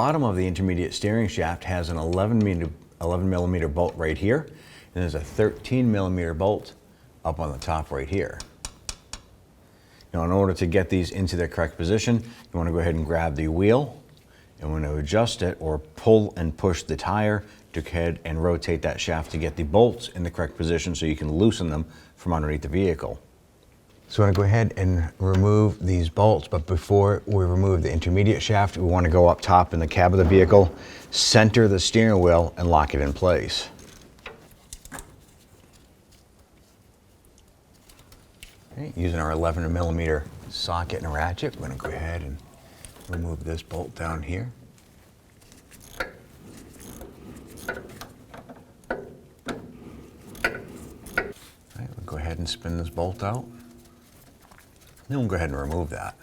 bottom of the intermediate steering shaft has an 11 millimeter bolt right here, and there's a 13 millimeter bolt up on the top right here. Now, in order to get these into their correct position, you want to go ahead and grab the wheel, and when to adjust it or pull and push the tire to go ahead and rotate that shaft to get the bolts in the correct position so you can loosen them from underneath the vehicle. So we want to go ahead and remove these bolts, but before we remove the intermediate shaft, we want to go up top in the cab of the vehicle, center the steering wheel, and lock it in place. Okay, using our 11 millimeter socket and ratchet, we're going to go ahead and remove this bolt down here. All right, we'll go ahead and spin this bolt out. Then we'll go ahead and remove that.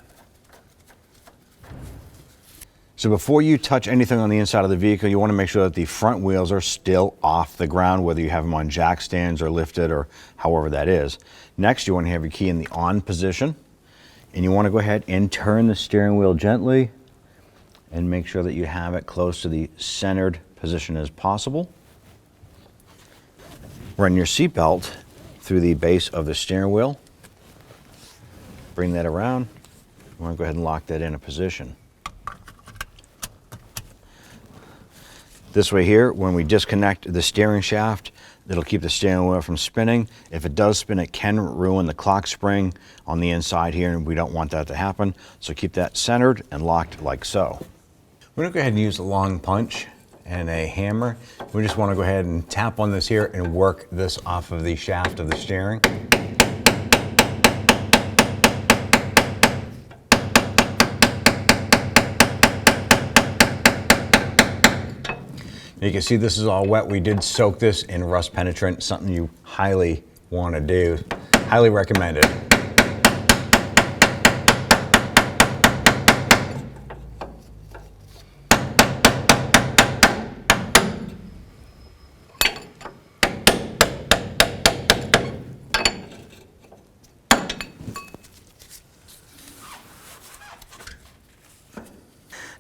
So before you touch anything on the inside of the vehicle, you want to make sure that the front wheels are still off the ground, whether you have them on jack stands or lifted or however that is. Next, you want to have your key in the on position, and you want to go ahead and turn the steering wheel gently and make sure that you have it close to the centered position as possible. Run your seatbelt through the base of the steering wheel. Bring that around. You want to go ahead and lock that in a position. This way here, when we disconnect the steering shaft, it'll keep the steering wheel from spinning. If it does spin, it can ruin the clock spring on the inside here, and we don't want that to happen. So keep that centered and locked like so. We're gonna go ahead and use a long punch and a hammer. We just wanna go ahead and tap on this here and work this off of the shaft of the steering. You can see this is all wet. We did soak this in rust penetrant, something you highly want to do. Highly recommended.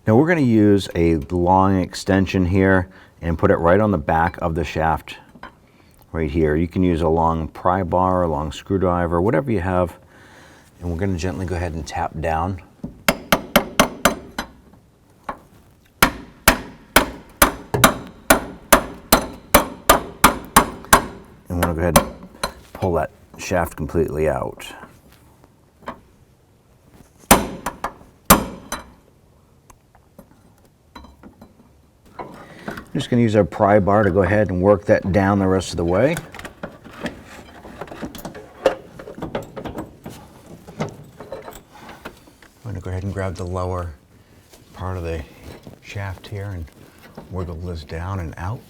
Now we're going to use a long extension here and put it right on the back of the shaft right here. You can use a long pry bar, a long screwdriver, whatever you have. And we're going to gently go ahead and tap down. And we're going to go ahead and pull that shaft completely out. I'm just going to use our pry bar to go ahead and work that down the rest of the way. I'm going to go ahead and grab the lower part of the shaft here and wiggle this down and out.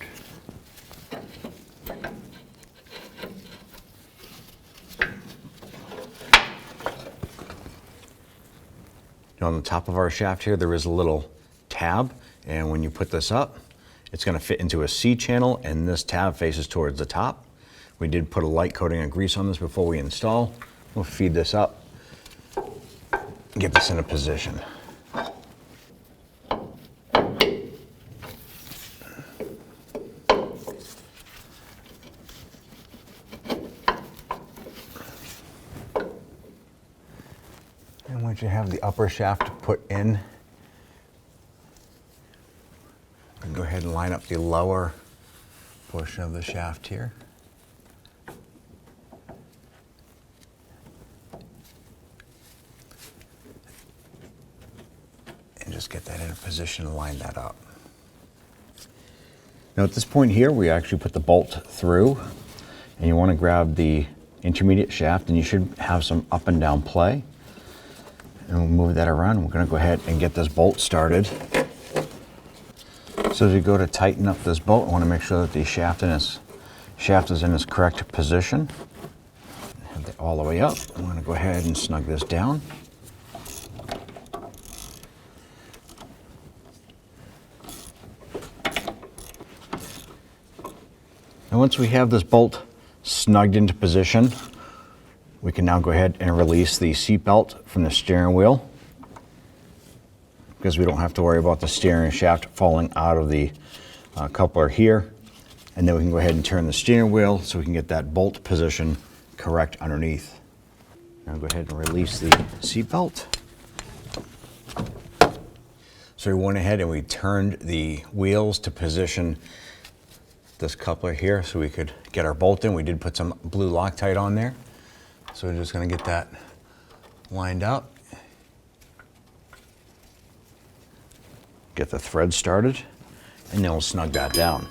On the top of our shaft here, there is a little tab, and when you put this up, it's going to fit into a C channel, and this tab faces towards the top. We did put a light coating of grease on this before we install. We'll feed this up, get this in a position. And once you have the upper shaft put in, and go ahead and line up the lower portion of the shaft here. And just get that in a position and line that up. Now at this point here, we actually put the bolt through, and you want to grab the intermediate shaft, and you should have some up and down play. And we'll move that around. We're going to go ahead and get this bolt started. So as you go to tighten up this bolt, I want to make sure that the shaft is in its correct position. Have it all the way up. I'm going to go ahead and snug this down. And once we have this bolt snugged into position, we can now go ahead and release the seat belt from the steering wheel. because we don't have to worry about the steering shaft falling out of the coupler here. And then we can go ahead and turn the steering wheel so we can get that bolt position correct underneath. Now go ahead and release the seat belt. So we went ahead and we turned the wheels to position this coupler here so we could get our bolt in. We did put some blue Loctite on there. So we're just gonna get that lined up. Get the thread started, and then we'll snug that down.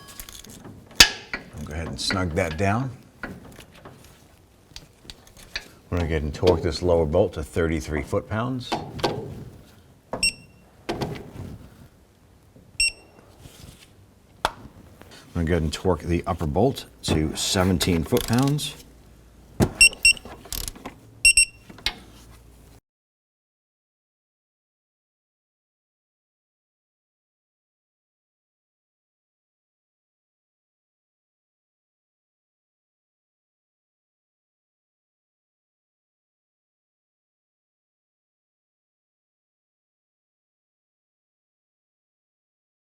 I'll go ahead and snug that down. We're gonna go ahead and torque this lower bolt to 33 foot-pounds. I'm going to go ahead and torque the upper bolt to 17 foot-pounds.